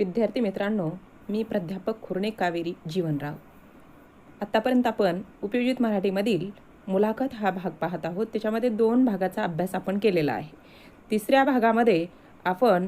विद्यार्थी मित्रांनो, मी प्राध्यापक खुर्णे कावेरी जीवनराव. आत्तापर्यंत आपण उपयोजित मराठीमधील मुलाखत हा भाग पाहत आहोत. त्याच्यामध्ये 2 भागाचा अभ्यास आपण केलेला आहे. तिसऱ्या भागामध्ये आपण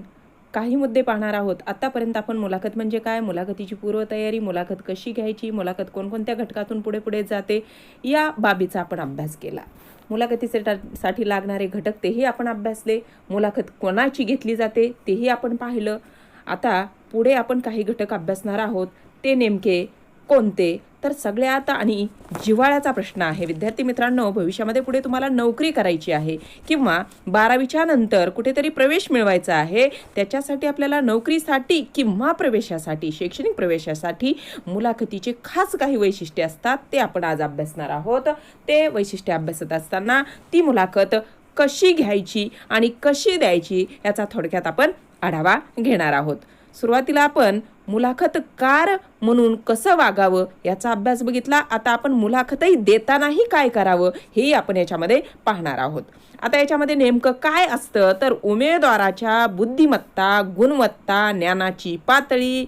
काही मुद्दे पाहणार आहोत. आत्तापर्यंत आपण मुलाखत म्हणजे काय, मुलाखतीची पूर्वतयारी, मुलाखत कशी घ्यायची, मुलाखत कोणकोणत्या घटकातून पुढे पुढे जाते, या बाबीचा आपण अभ्यास केला. मुलाखतीसाठी लागणारे घटक तेही आपण अभ्यासले. मुलाखत कोणाची घेतली जाते तेही आपण पाहिलं. आता पुढे आपण काही घटक अभ्यासणार आहोत. ते नेमके कोणते? तर सगळ्यात आणि जिव्हाळ्याचा प्रश्न आहे विद्यार्थी मित्रांनो, भविष्यामध्ये पुढे तुम्हाला नोकरी करायची आहे किंवा 12वीच्या नंतर कुठेतरी प्रवेश मिळवायचा आहे. त्याच्यासाठी आपल्याला नोकरीसाठी किंवा प्रवेशासाठी, शैक्षणिक प्रवेशासाठी मुलाखतीचे खास काही वैशिष्ट्ये असतात. ते आपण आज अभ्यासणार आहोत. ते वैशिष्ट्ये अभ्यासत असताना ती मुलाखत कशी घ्यायची आणि कशी द्यायची याचा थोडक्यात आपण आढावा घेणार आहोत. सुरुवातीला आपण मुलाखतकार म्हणून कसं वागावं याचा अभ्यास बघितला. आता आपण मुलाखतही देतानाही काय करावं हेही आपण याच्यामध्ये पाहणार आहोत. आता याच्यामध्ये नेमकं काय असतं तर उमेदवाराच्या बुद्धिमत्ता, गुणवत्ता, ज्ञानाची पातळी,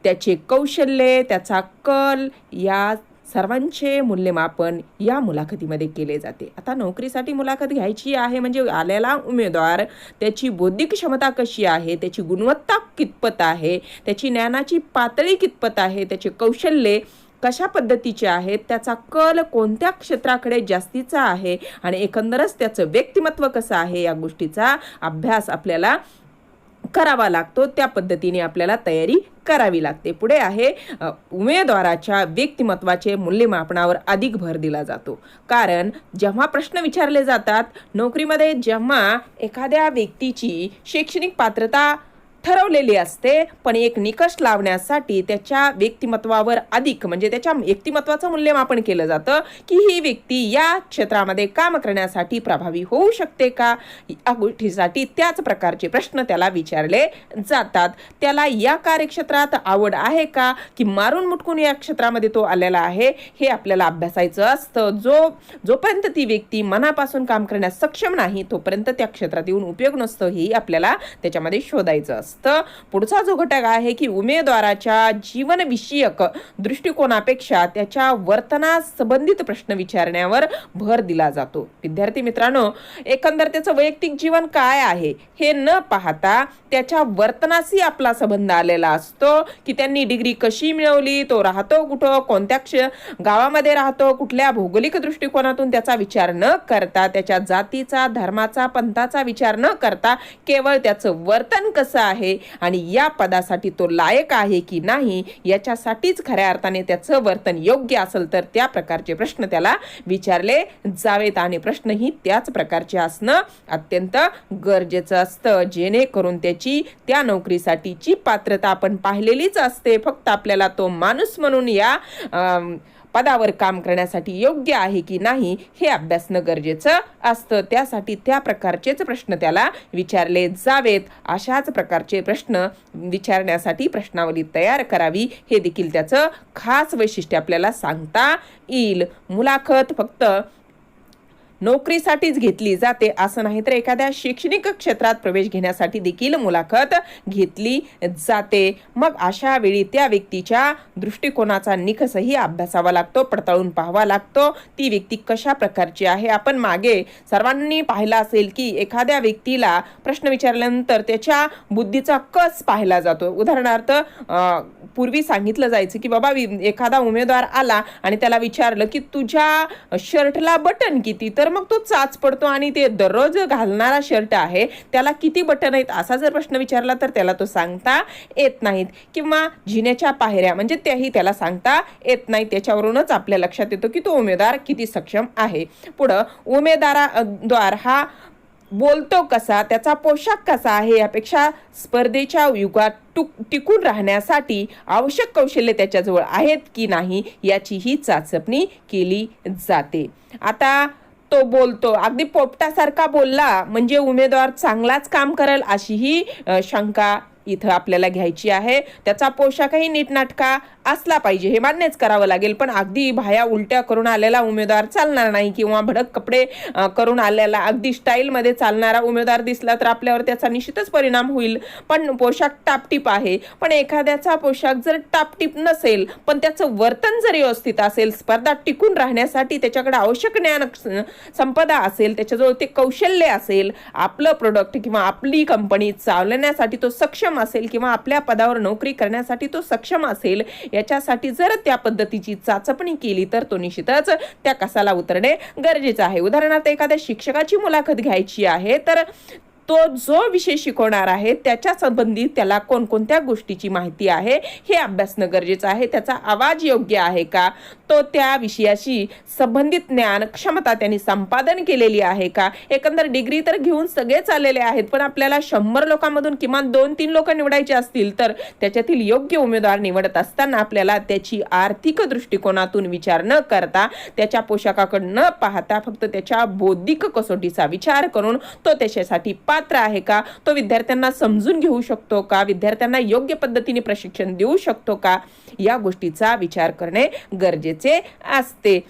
त्याचे कौशल्य, त्याचा कल या सर्वांचे मूल्यमापन या मुलाखतीमध्ये केले जाते. आता नोकरीसाठी मुलाखत घ्यायची आहे म्हणजे आलेला उमेदवार त्याची बौद्धिक क्षमता कशी आहे, त्याची गुणवत्ता कितपत आहे, त्याची ज्ञानाची पातळी कितपत आहे, त्याचे कौशल्य कशा पद्धतीचे आहेत, त्याचा कल कोणत्या क्षेत्राकडे जास्तीचा आहे आणि एकंदरच त्याचं व्यक्तिमत्व कसं आहे या गोष्टीचा अभ्यास आपल्याला करावा लागतो. त्या पद्धतीने आपल्याला तयारी करावी लागते. पुढे आहे उमेदवाराच्या व्यक्तिमत्वाचे मूल्यमापनावर अधिक भर दिला जातो. कारण जेव्हा प्रश्न विचारले जातात नोकरीमध्ये, जेव्हा एखाद्या व्यक्तीची शैक्षणिक पात्रता ठरवलेली असते पण एक निकष लावण्यासाठी त्याच्या व्यक्तिमत्वावर अधिक म्हणजे त्याच्या व्यक्तिमत्वाचं मूल्यमापन केलं जातं की ही व्यक्ती या क्षेत्रामध्ये काम करण्यासाठी प्रभावी होऊ शकते का, या गोष्टीसाठी त्याच प्रकारचे प्रश्न त्याला विचारले जातात. त्याला या कार्यक्षेत्रात आवड आहे का की मारून मुटकून या क्षेत्रामध्ये तो आलेला आहे हे आपल्याला अभ्यासायचं असतं. जोपर्यंत ती व्यक्ती मनापासून काम करण्यास सक्षम नाही तोपर्यंत त्या क्षेत्रात येऊन उपयोग नसतो हेही आपल्याला त्याच्यामध्ये शोधायचं असतं. पुढचा जो घटक आहे की उमेदवाराच्या जीवनविषयक दृष्टिकोनापेक्षा त्याच्या वर्तनास संबंधित प्रश्न विचारण्यावर भर दिला जातो. विद्यार्थी मित्रांनो, एकंदर त्याचं वैयक्तिक जीवन काय आहे हे न पाहता त्याच्या वर्तनाशी आपला संबंध आलेला असतो की त्यांनी डिग्री कशी मिळवली, तो राहतो कुठं, कोणत्या गावामध्ये राहतो, कुठल्या भौगोलिक दृष्टिकोनातून त्याचा विचार न करता, त्याच्या जातीचा, धर्माचा, पंथाचा विचार न करता केवळ त्याचं वर्तन कसं आहे आणि या पदासाठी तो लायक आहे की नाही याच्यासाठीच खऱ्या अर्थाने त्याचं वर्तन योग्य असेल तर त्या प्रकारचे प्रश्न त्याला विचारले जावेत आणि प्रश्नही त्याच प्रकारचे असणं अत्यंत गरजेचं असतं जेणेकरून त्याची त्या नोकरीसाठीची पात्रता आपण पाहिलेलीच असते. फक्त आपल्याला तो माणूस म्हणून या पदावर काम करण्यासाठी योग्य आहे की नाही हे अभ्यासणं गरजेचं असतं. त्यासाठी त्या प्रकारचेच प्रश्न त्याला विचारले जावेत. अशाच प्रकारचे प्रश्न विचारण्यासाठी प्रश्नावली तयार करावी हे देखील त्याचं खास वैशिष्ट्य आपल्याला सांगता येईल. मुलाखत फक्त नोकरीसाठीच घेतली जाते असं नाही तर एखाद्या शैक्षणिक क्षेत्रात प्रवेश घेण्यासाठी देखील मुलाखत घेतली जाते. मग अशा वेळी त्या व्यक्तीच्या दृष्टिकोनाचा निकषही अभ्यासावा लागतो, पडताळून पाहावा लागतो. ती व्यक्ती कशा प्रकारची आहे. आपण मागे सर्वांनी पाहिलं असेल की एखाद्या व्यक्तीला प्रश्न विचारल्यानंतर त्याच्या बुद्धीचा कस पाहिला जातो. उदाहरणार्थ पूर्वी सांगितलं जायचं की बाबा एखादा उमेदवार आला आणि त्याला विचारलं की तुझ्या शर्टला बटन किती, तर मग तो चाच पडतो आणि ते दररोज घालणारा शर्ट आहे त्याला किती बटन आहेत असा जर प्रश्न विचारला तर त्याला तो सांगता येत नाहीत. किंवा जिन्याच्या पायऱ्या म्हणजे त्याही त्याला सांगता येत नाही. त्याच्यावरूनच आपल्या लक्षात येतो की तो उमेदवार किती सक्षम आहे. पुढं उमेदवार हा बोलतो कसा, त्याचा पोशाख कसा आहे यापेक्षा स्पर्धेच्या युगात टिकून राहण्यासाठी आवश्यक कौशल्य त्याच्याजवळ आहेत की नाही याचीही चाचपणी केली जाते. आता तो बोलतो अगदी पोपटासारखा बोलला म्हणजे उमेदवार चांगलाच काम करेल अशीही शंका इथं आपल्याला घ्यायची आहे. त्याचा पोशाखही नीटनाटका असला पाहिजे, हे मान्यच करावं लागेल. पण अगदी भाया उलट्या करून आलेला उमेदवार चालणार नाही, किंवा भडक कपडे करून आलेला अगदी स्टाईलमध्ये चालणारा उमेदवार दिसला तर आपल्यावर त्याचा निश्चितच परिणाम होईल. पण पोशाख टापटीप आहे, पण एखाद्याचा पोशाख जर टापटीप नसेल पण त्याचं वर्तन जर व्यवस्थित असेल, स्पर्धा टिकून राहण्यासाठी त्याच्याकडे आवश्यक ज्ञान संपदा असेल, त्याच्याजवळ ते कौशल्य असेल, आपलं प्रोडक्ट किंवा आपली कंपनी चालवण्यासाठी तो सक्षम असेल, किंवा आपल्या पदावर नोकरी करण्यासाठी तो सक्षम असेल, याच्यासाठी जर त्या पद्धतीची चाचपणी केली तर तो निश्चितच त्या कसाला उतरणे गरजेचं आहे. उदाहरणार्थ एखाद्या शिक्षकाची मुलाखत घ्यायची आहे तर तो जो विषय शिकवणार आहे त्याच्या संबंधित त्याला कोणकोणत्या गोष्टीची माहिती आहे हे अभ्यासणं गरजेचं आहे. त्याचा आवाज योग्य आहे का, तो त्या विषयाशी संबंधित ज्ञान क्षमता त्यांनी संपादन केलेली आहे का. एकंदर डिग्री तर घेऊन सगळेच आलेले आहेत, पण आपल्याला 100 लोकांमधून किमान 2-3 लोक निवडायचे असतील तर त्याच्यातील योग्य उमेदवार निवडत असताना आपल्याला त्याची आर्थिक दृष्टिकोनातून विचार न करता, त्याच्या पोशाखाकडे न पाहता फक्त त्याच्या बौद्धिक कसोटीचा विचार करून तो त्याच्यासाठी पात्र आहे का, तो विद्यार्थ्यांना समजून घेऊ शकतो का, विद्यार्थ्यांना योग्य पद्धतीने प्रशिक्षण देऊ शकतो का, या गोष्टीचा विचार करणे गरजेचे असते.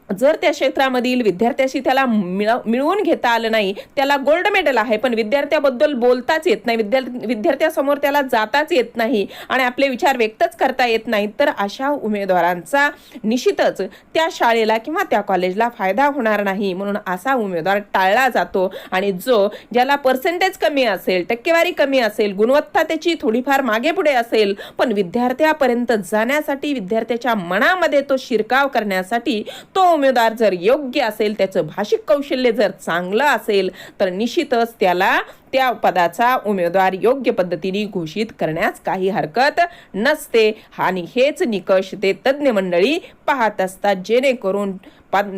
जर त्या क्षेत्रामधील विद्यार्थ्याशी त्याला मिळवून घेता आलं नाही, त्याला गोल्ड मेडल आहे पण विद्यार्थ्याबद्दल बोलताच येत नाही, विद्यार्थ्यासमोर त्याला जाताच येत नाही आणि आपले विचार व्यक्तच करता येत नाहीत, तर अशा उमेदवारांचा निश्चितच त्या शाळेला किंवा त्या कॉलेजला फायदा होणार नाही. म्हणून असा उमेदवार टाळला जातो. आणि ज्याला पर्सेंटेज कमी असेल, टक्केवारी कमी असेल, गुणवत्ता त्याची थोडीफार मागे पुढे असेल, पण विद्यार्थ्यापर्यंत जाण्यासाठी, विद्यार्थ्याच्या मनामध्ये तो शिरकाव करण्यासाठी तो उमेदवार जर योग्य असेल, त्याचं भाषिक कौशल्य जर चांगलं असेल तर निश्चितच त्याला त्या पदाचा उमेदवार योग्य पद्धतीने घोषित करण्यास काही हरकत नसते. आणि हेच निकष ते तज्ज्ञ मंडळी पाहत असतात, जेणेकरून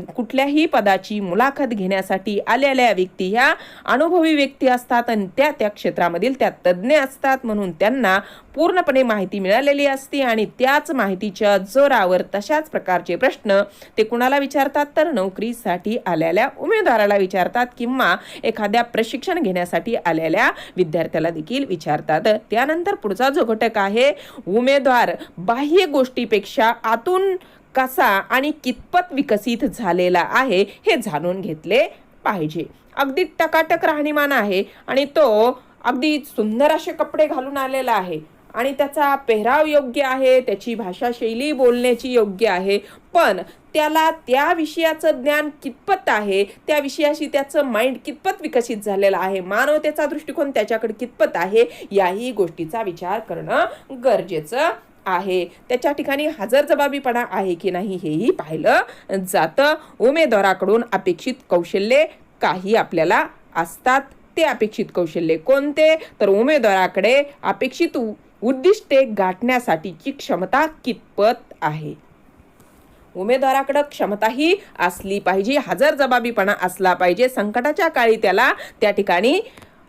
कुठल्याही पदाची मुलाखत घेण्यासाठी आलेल्या व्यक्ती ह्या अनुभवी व्यक्ती असतात आणि त्या क्षेत्रामधील त्या तज्ज्ञ असतात. म्हणून त्यांना पूर्णपणे माहिती मिळालेली असते आणि त्याच माहितीच्या जोरावर तशाच प्रकारचे प्रश्न ते कुणाला विचारतात तर नोकरीसाठी आलेल्या उमेदवाराला विचारतात, किंवा एखाद्या प्रशिक्षण घेण्यासाठी आलेल्या विद्यार्थ्याला देखील विचारतात. त्यानंतर पुढचा जो घटक आहे, उमेदवार बाह्य गोष्टीपेक्षा आतून कसा आणि कितपत विकसित झालेला आहे हे जाणून घेतले पाहिजे. अगदी टकाटक राहणीमान आहे आणि तो अगदी सुंदर असे कपडे घालून आलेला आहे आणि त्याचा पेहराव योग्य आहे, त्याची भाषा शैली बोलण्याची योग्य आहे, पण त्याला त्या विषयाचं ज्ञान कितपत आहे, त्या विषयाशी त्याचं माइंड कितपत विकसित झालेलं आहे, मानवतेचा दृष्टिकोन त्याच्याकडे कितपत आहे, याही गोष्टीचा विचार करणं गरजेचं आहे. त्याच्या ठिकाणी हजरजबाबीपणा आहे की नाही हेही पाहिलं जातं. उमेदवाराकडून अपेक्षित कौशल्ये काही आपल्याला असतात. ते अपेक्षित कौशल्ये कोणते, तर उमेदवाराकडे अपेक्षित उद्दिष्टे गाठण्यासाठीची क्षमता कितपत आहे. उमेदवाराकडे क्षमता ही असली पाहिजे, हजरजबाबीपणा असला पाहिजे. संकटाच्या काळी त्याला त्या ठिकाणी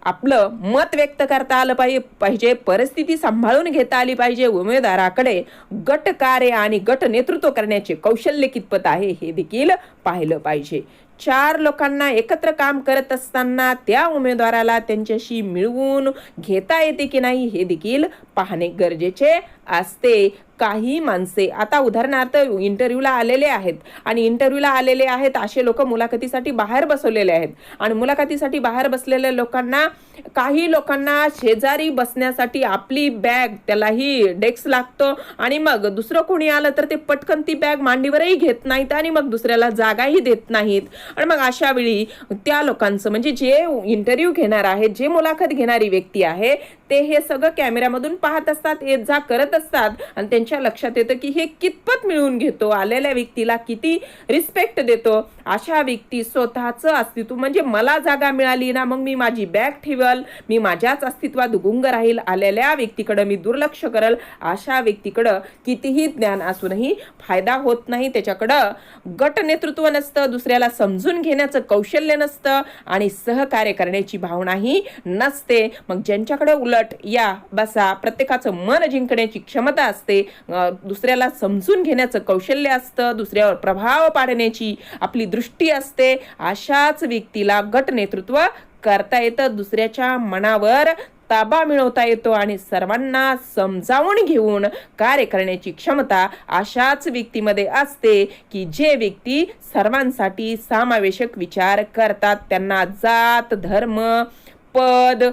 आपलं मत व्यक्त करता आलं पाहिजे, परिस्थिती सांभाळून घेता आली पाहिजे. उमेदवाराकडे गट कार्य आणि गट नेतृत्व करण्याचे कौशल्य कितपत आहे हे देखील पाहिलं पाहिजे. 4 लोकांना एकत्र काम करत असताना त्या उमेदवाराला त्यांच्याशी मिळवून घेता येते की नाही हे देखील पाहणे गरजेचे असते. काही माणसे आता उदाहरणार्थ इंटरव्ह्यूला आलेले आहेत आणि इंटरव्ह्यूला आलेले आहेत असे लोक मुलाखतीसाठी बाहेर बसवलेले आहेत आणि मुलाखतीसाठी बाहेर बसलेल्या लोकांना, काही लोकांना शेजारी बसण्यासाठी आपली बॅग, त्यालाही डेस्क लागतो आणि मग दुसरं कोणी आलं तर ते पटकन ती बॅग मांडीवरही घेत नाहीत आणि मग दुसऱ्याला जागाही देत नाहीत. आणि मग अशा वेळी त्या लोकांचं, म्हणजे जे इंटरव्ह्यू घेणार आहे, जे मुलाखत घेणारी व्यक्ती आहे, ते हे सगळं कॅमेऱ्यामधून पाहत असतात, येत जा करत असतात आणि त्यांच्या लक्षात येतं की हे कितपत मिळवून घेतो, आलेल्या व्यक्तीला किती रिस्पेक्ट देतो. अशा व्यक्ती स्वतःचं अस्तित्व, म्हणजे मला जागा मिळाली ना मग मी माझी बॅग ठेवल, मी माझ्याच अस्तित्वात गुंग राहील, आलेल्या व्यक्तीकडे मी दुर्लक्ष करल, अशा व्यक्तीकडं कितीही ज्ञान असूनही फायदा होत नाही. त्याच्याकडं गट नेतृत्व नसतं, दुसऱ्याला समजून घेण्याचं कौशल्य नसतं आणि सहकार्य करण्याची भावनाही नसते. मग ज्यांच्याकडे उलट या बसा प्रत्येकाचं मन जिंकण्याची क्षमता असते, दुसऱ्याला समजून घेण्याचं कौशल्य असतं, दुसऱ्यावर प्रभाव पाडण्याची आपली दृष्टी असते, अशाच व्यक्तीला गट नेतृत्व करता येतं. दुसऱ्याच्या मनावर ताबा मिळवता येतो आणि सर्वांना समजावून घेऊन कार्य करण्याची क्षमता अशाच व्यक्तीमध्ये असते की जे व्यक्ती सर्वांसाठी समावेशक विचार करतात. त्यांना जात, धर्म, पद,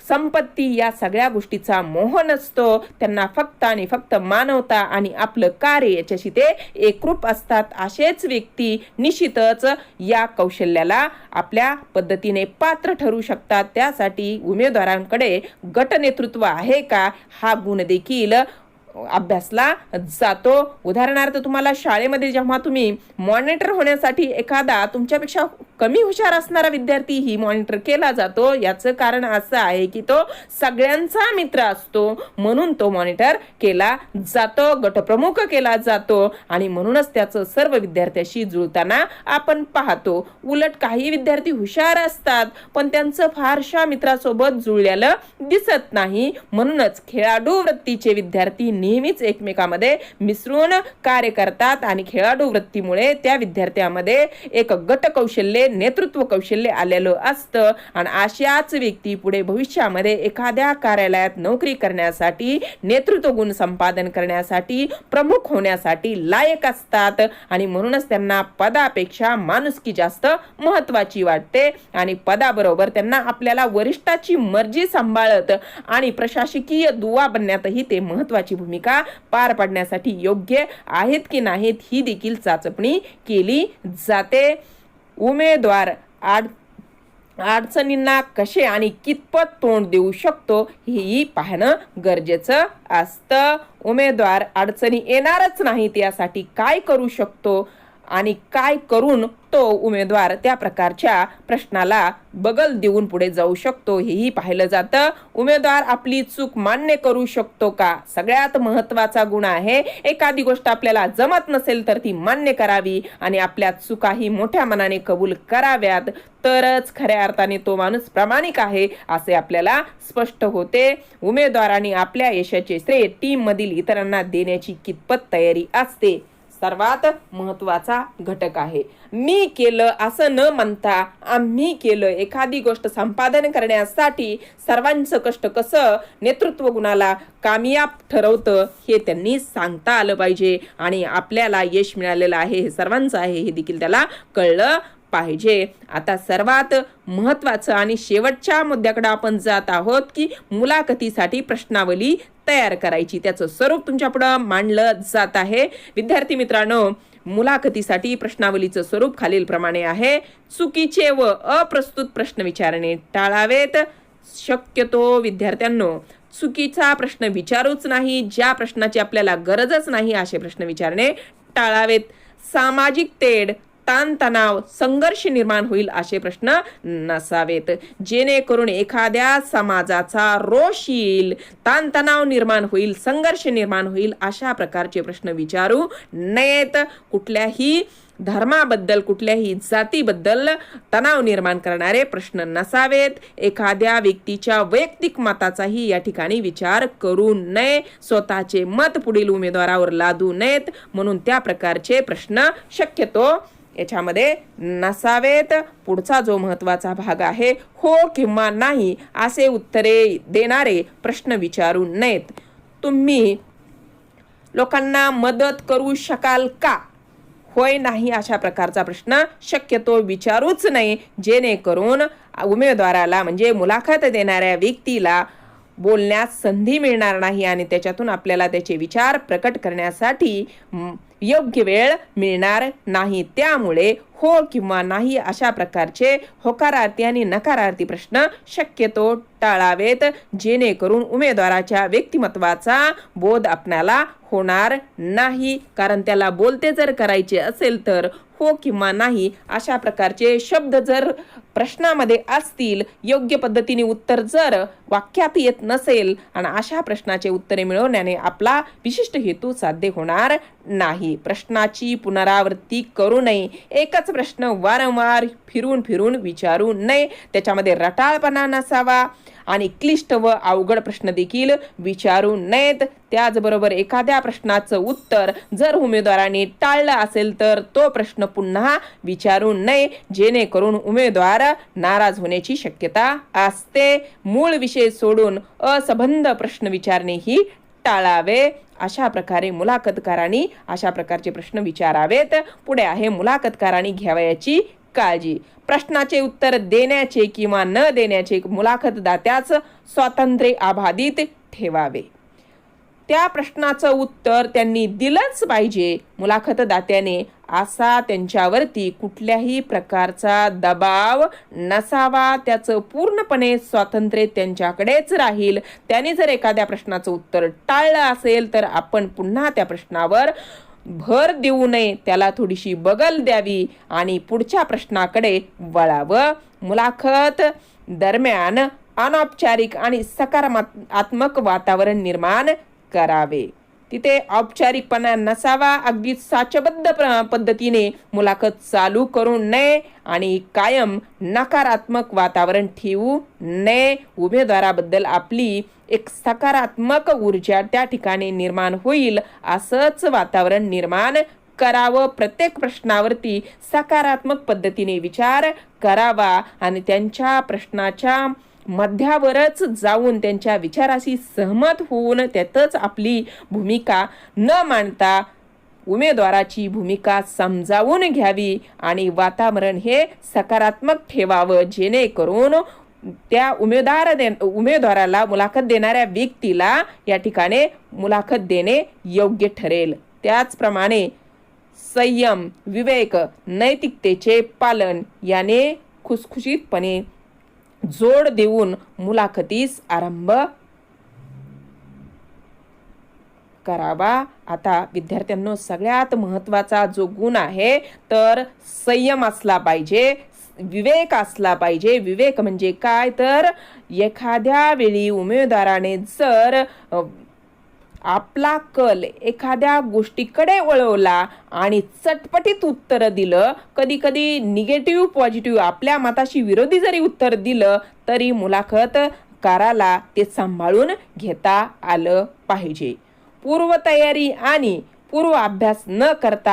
संपत्ती या सगळ्या गोष्टीचा मोह नसतो. त्यांना फक्त आणि फक्त मानवता आणि आपलं कार्य याच्याशी ते एकरूप असतात. असेच व्यक्ती निश्चितच या कौशल्याला आपल्या पद्धतीने पात्र ठरू शकतात. त्यासाठी उमेदवारांकडे गट नेतृत्व आहे का हा गुण देखील अभ्यासला जातो. उदाहरणार्थ तुम्हाला शाळेमध्ये जेव्हा तुम्ही मॉनिटर होण्यासाठी एखादा तुमच्यापेक्षा कमी हुशार असणारा विद्यार्थी ही मॉनिटर केला जातो, याचं कारण असं आहे की तो सगळ्यांचा मित्र असतो म्हणून तो मॉनिटर केला जातो, गटप्रमुख केला जातो आणि म्हणूनच त्याचं सर्व विद्यार्थ्याशी जुळताना आपण पाहतो. उलट काही विद्यार्थी हुशार असतात पण त्यांचं फारशा मित्रासोबत जुळलेलं दिसत नाही. म्हणूनच खेळाडू वृत्तीचे विद्यार्थी नेहमीच एकमेकांमध्ये मिसळून कार्य करतात आणि खेळाडू वृत्तीमुळे त्या विद्यार्थ्यामध्ये एक गट कौशल्य, नेतृत्व कौशल्य आलेलं असतं आणि अशाच व्यक्ती पुढे भविष्यामध्ये एखाद्या कार्यालयात नोकरी करण्यासाठी, नेतृत्व गुण संपादन करण्यासाठी, प्रमुख होण्यासाठी लायक असतात आणि म्हणूनच त्यांना पदापेक्षा माणुसकी जास्त महत्वाची वाटते आणि पदाबरोबर त्यांना आपल्याला वरिष्ठाची मर्जी सांभाळत आणि प्रशासकीय दुवा बनण्यातही ते महत्वाची भूमिका पार पाडण्यासाठी योग्य आहेत की नाहीत ही देखील चाचपणी केली जाते. उमेदवार अडचणींना कसे आणि कितपत तोंड देऊ शकतो हेही पाहणं गरजेचं असतं. उमेदवार अडचणी येणारच नाहीत यासाठी काय करू शकतो आणि काय करून तो उमेदवार त्या प्रकारच्या प्रश्नाला बगल देऊन पुढे जाऊ शकतो हेही पाहिलं जातं. उमेदवार आपली चूक मान्य करू शकतो का? सगळ्यात महत्वाचा गुण आहे. एखादी गोष्ट आपल्याला जमत नसेल तर ती मान्य करावी आणि आपल्या चुकाही मोठ्या मनाने कबूल कराव्यात, तरच खऱ्या अर्थाने तो माणूस प्रामाणिक आहे असे आपल्याला स्पष्ट होते. उमेदवारांनी आपल्या यशाचे श्रेय टीम मधील इतरांना देण्याची कितपत तयारी असते सर्वात महत्वाचा घटक आहे. मी केलं असं न म्हणता आम्ही केलं. एखादी गोष्ट संपादन करण्यासाठी सर्वांचं कष्ट कसं नेतृत्व गुणाला कामयाब ठरवतं हे त्यांनी सांगता आलं पाहिजे आणि आपल्याला यश मिळालेलं आहे हे सर्वांचं आहे हे देखील त्याला कळलं पाहिजे. आता सर्वात महत्वाचं आणि शेवटच्या मुद्द्याकडे आपण जात आहोत की मुलाखतीसाठी प्रश्नावली तयार करायची. त्याचं स्वरूप तुमच्या पुढे मांडलं जात आहे. विद्यार्थी मित्रांनो, मुलाखतीसाठी प्रश्नावलीचं स्वरूप खालील प्रमाणे आहे. चुकीचे व अप्रस्तुत प्रश्न विचारणे टाळावेत. शक्यतो विद्यार्थ्यांनो चुकीचा प्रश्न विचारूच नाही. ज्या प्रश्नाची आपल्याला गरजच नाही असे प्रश्न विचारणे टाळावेत. सामाजिक तेढ, ताणतणाव, संघर्ष निर्माण होईल असे प्रश्न नसावेत. जेणेकरून एखाद्या समाजाचा रोष येईल, ताणतणाव निर्माण होईल, संघर्ष निर्माण होईल अशा प्रकारचे प्रश्न विचारू नयेत. कुठल्याही धर्माबद्दल, कुठल्याही जातीबद्दल तणाव निर्माण करणारे प्रश्न नसावेत. एखाद्या व्यक्तीच्या वैयक्तिक मताचाही या ठिकाणी विचार करू नये. स्वतःचे मत पुढील उमेदवारावर लादू नयेत म्हणून त्या प्रकारचे प्रश्न शक्यतो याच्यामध्ये नसावेत. पुढचा जो महत्वाचा भाग आहे, हो किंवा नाही असे उत्तरे देणारे प्रश्न विचारू नयेत. तुम्ही लोकांना मदत करू शकाल का? होय नाही अशा प्रकारचा प्रश्न शक्यतो विचारूच नये. जेणेकरून उमेदवाराला म्हणजे मुलाखत देणाऱ्या व्यक्तीला बोलण्यास संधी मिळणार नाही आणि त्याच्यातून आपल्याला त्याचे विचार प्रकट करण्यासाठी योग्य वेळ मिळणार नाही. त्यामुळे हो किंवा नाही अशा प्रकारचे होकारार्थी आणि नकारार्थी प्रश्न शक्यतो टाळावेत. जेणेकरून उमेदवाराच्या व्यक्तिमत्वाचा बोध आपणाला होणार नाही. कारण त्याला बोलते जर करायचे असेल तर हो किंवा नाही अशा प्रकारचे शब्द जर प्रश्नामध्ये असतील, योग्य पद्धतीने उत्तर जर वाक्यात येत नसेल आणि अशा प्रश्नाचे उत्तरे मिळवण्याने आपला विशिष्ट हेतू साध्य होणार नाही. प्रश्नाची पुनरावृत्ती करू नये. एकच प्रश्न वारंवार फिरून फिरून विचारू नये. त्याच्यामध्ये रटाळपणा नसावा. आणि क्लिष्ट व अवघड प्रश्न देखील विचारू नयेत. त्याचबरोबर एखाद्या प्रश्नाचं उत्तर जर उमेदवाराने टाळलं असेल तर तो प्रश्न पुन्हा विचारू नये, जेणेकरून उमेदवार नाराज होण्याची शक्यता असते. मूळ विषय सोडून असंबद्ध प्रश्न विचारणे ही टाळावे. अशा प्रकारे मुलाखतकारांनी अशा प्रकारचे प्रश्न विचारावेत. पुढे आहे मुलाखतकारांनी घ्यावयाची काळजी. प्रश्नाचे उत्तर देण्याचे किंवा न देण्याचे मुलाखतदात्याच स्वातंत्र्य अबाधित ठेवावे. त्या प्रश्नाचं उत्तर त्यांनी दिलंच पाहिजे. मुलाखतदात्याने असा त्यांच्यावरती कुठल्याही प्रकारचा दबाव नसावा. त्याचं पूर्णपणे स्वातंत्र्य त्यांच्याकडेच राहील. त्याने जर एखाद्या प्रश्नाचं उत्तर टाळलं असेल तर आपण पुन्हा त्या प्रश्नावर भर देऊ नये, त्याला थोडीशी बगल द्यावी आणि पुढच्या प्रश्नाकडे वळावं. मुलाखत दरम्यान अनौपचारिक आणि सकारात्मक वातावरण निर्माण करावे. तिथे औपचारिकपणा नसावा. अगदी साचबद्ध पद्धतीने मुलाखत चालू करू नये आणि कायम नकारात्मक वातावरण ठेवू नये. उमेदवाराबद्दल आपली एक सकारात्मक ऊर्जा त्या ठिकाणी निर्माण होईल असंच वातावरण निर्माण करावं. प्रत्येक प्रश्नावरती सकारात्मक पद्धतीने विचार करावा आणि त्यांच्या प्रश्नाच्या मध्यावरच जाऊन त्यांच्या विचाराशी सहमत होऊन त्यातच आपली भूमिका न मांडता उमेदवाराची भूमिका समजावून घ्यावी आणि वातावरण हे सकारात्मक ठेवावं, जेणेकरून त्या उमेदवाराला मुलाखत देणाऱ्या व्यक्तीला या ठिकाणी मुलाखत देणे योग्य ठरेल. त्याचप्रमाणे संयम, विवेक, नैतिकतेचे पालन याने खुसखुशीतपणे जोड देऊन मुलाखतीस आरंभ करावा. आता विद्यार्थ्यांनो, सगळ्यात महत्त्वाचा जो गुण आहे तर संयम असला पाहिजे, विवेक असला पाहिजे. विवेक म्हणजे काय तर एखाद्या वेळी उमेदवाराने जर आपला कल एखाद्या गोष्टीकडे वळवला आणि चटपटीत उत्तर दिलं, कधी कधी निगेटिव्ह पॉझिटिव्ह आपल्या मताशी विरोधी जरी उत्तर दिलं तरी मुलाखतकाराला ते सांभाळून घेता आलं पाहिजे. पूर्वतयारी आणि पूर्व अभ्यास न करता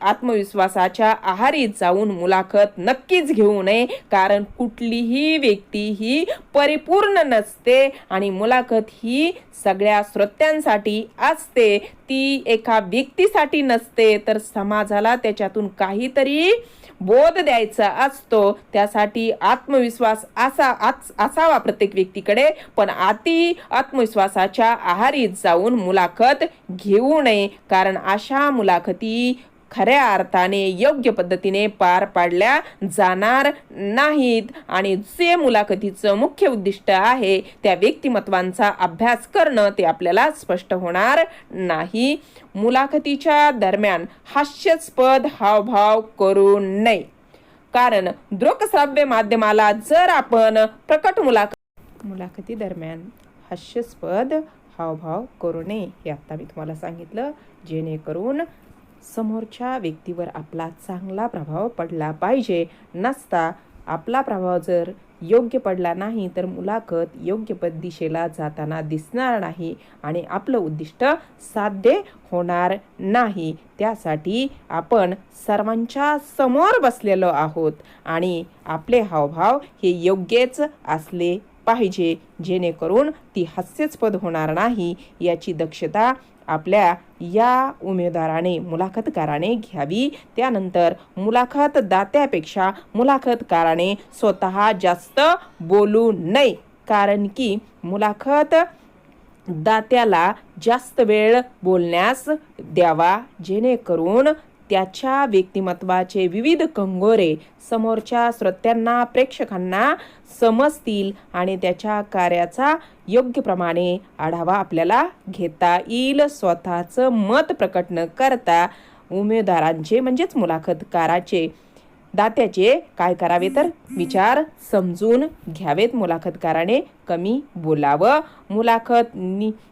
आत्मविश्वासाच्या आहारी जाऊन मुलाखत नक्कीच घेऊ नये, कारण कुठलीही व्यक्ती ही परिपूर्ण नसते आणि मुलाखत ही सगळ्या श्रोत्यांसाठी असते. ती एका व्यक्तीसाठी नसते, तर समाजाला त्याच्यातून काहीतरी बोध द्यायचा असतो. त्यासाठी आत्मविश्वास असावा प्रत्येक व्यक्तीकडे, पण आत्मविश्वासाच्या आहारी जाऊन मुलाखत घेऊ नये, कारण अशा मुलाखती खऱ्या अर्थाने योग्य पद्धतीने पार पाडल्या जाणार नाहीत. आणि जे मुलाखतीचं मुख्य उद्दिष्ट आहे त्या व्यक्तिमत्वांचा अभ्यास करणं ते आपल्याला स्पष्ट होणार नाही. मुलाखतीच्या दरम्यान हास्यास्पद हावभाव करू नये, कारण दृकश्राव्य माध्यमाला जर आपण प्रकट मुलाखती दरम्यान हास्यास्पद हावभाव करू नये हे आता मी तुम्हाला सांगितलं, जेणेकरून समोरच्या व्यक्तीवर आपला चांगला प्रभाव पडला पाहिजे. नसता आपला प्रभाव जर योग्य पडला नाही तर मुलाखत योग्य दिशेला जाताना दिसणार नाही आणि आपलं उद्दिष्ट साध्य होणार नाही. त्यासाठी आपण सर्वांच्या समोर बसलेलो आहोत आणि आपले हावभाव हे योग्यच असले पाहिजे, जेणेकरून ती हास्यास्पद होणार नाही याची दक्षता आपल्या या उमेदवाराने मुलाखतकाराने घ्यावी. त्यानंतर मुलाखतदात्यापेक्षा मुलाखतकाराने स्वतः जास्त बोलू नये, कारण की मुलाखत दात्याला जास्त वेळ बोलण्यास द्यावा, जेणेकरून त्याच्या व्यक्तिमत्वाचे विविध कंगोरे समोरच्या श्रोत्यांना, प्रेक्षकांना समजतील आणि त्याच्या कार्याचा योग्य प्रमाणे आढावा आपल्याला घेता येईल. स्वतःचं मत प्रकट न करता उमेदवारांचे म्हणजेच मुलाखतकाराचे दात्याचे काय करावे तर विचार समजून घ्यावेत. मुलाखतकाराने कमी बोलावं. मुलाखत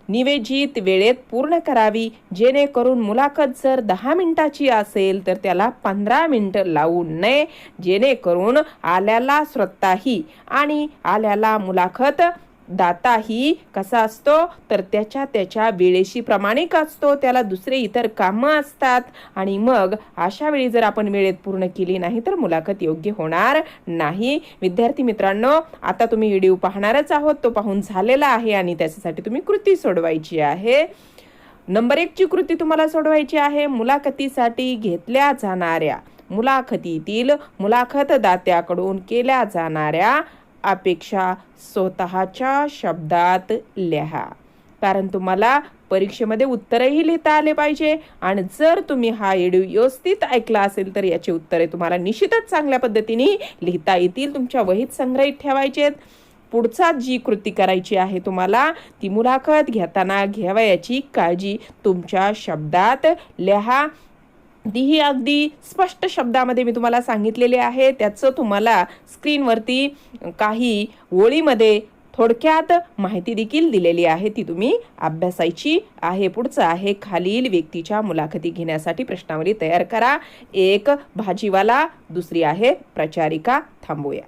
नियोजित वेळेत पूर्ण करावी. जेणेकरून मुलाखत जर 10 मिनिटाची असेल तर त्याला 15 मिनिटं लावू नये. जेणेकरून आल्याला श्रोताही आणि आल्याला मुलाखत दाताही कसा असतो तर त्याच्या वेळेशी प्रामाणिक असतो. त्याला दुसरे इतर कामं असतात आणि मग अशा वेळी जर आपण वेळेत पूर्ण केली नाही तर मुलाखत योग्य होणार नाही. विद्यार्थी मित्रांनो, आता तुम्ही व्हिडिओ पाहणारच आहोत. तो पाहून झालेला आहे आणि त्याच्यासाठी तुम्ही कृती सोडवायची आहे. नंबर 1 ची कृती तुम्हाला सोडवायची आहे. मुलाखतीसाठी घेतल्या जाणाऱ्या मुलाखतीतील मुलाखतदात्याकडून केल्या जाणाऱ्या अपेक्षा स्वतःच्या शब्दात लिहा. कारण तुम्हाला परीक्षेमध्ये उत्तरही लिहिता आले पाहिजे आणि जर तुम्ही हा व्हिडिओ व्यवस्थित ऐकला असेल तर याची उत्तरे तुम्हाला निश्चितच चांगल्या पद्धतीने लिहिता येतील. तुमच्या वहीत संग्रहित ठेवायचे. पुढचा जी कृती करायची आहे तुम्हाला ती मुलाखत घेताना घ्यावयाची काळजी तुमच्या शब्दात लिहा. तीही अगदी स्पष्ट शब्दामध्ये मी तुम्हाला सांगितलेले आहे. त्याचं तुम्हाला स्क्रीनवरती काही ओळीमध्ये थोडक्यात माहिती देखील दिलेली आहे. ती तुम्ही अभ्यासायची आहे. पुढचं आहे खालील व्यक्तीच्या मुलाखती घेण्यासाठी प्रश्नावली तयार करा. 1 भाजीवाला, दुसरी आहे प्रचारिका. थांबूया.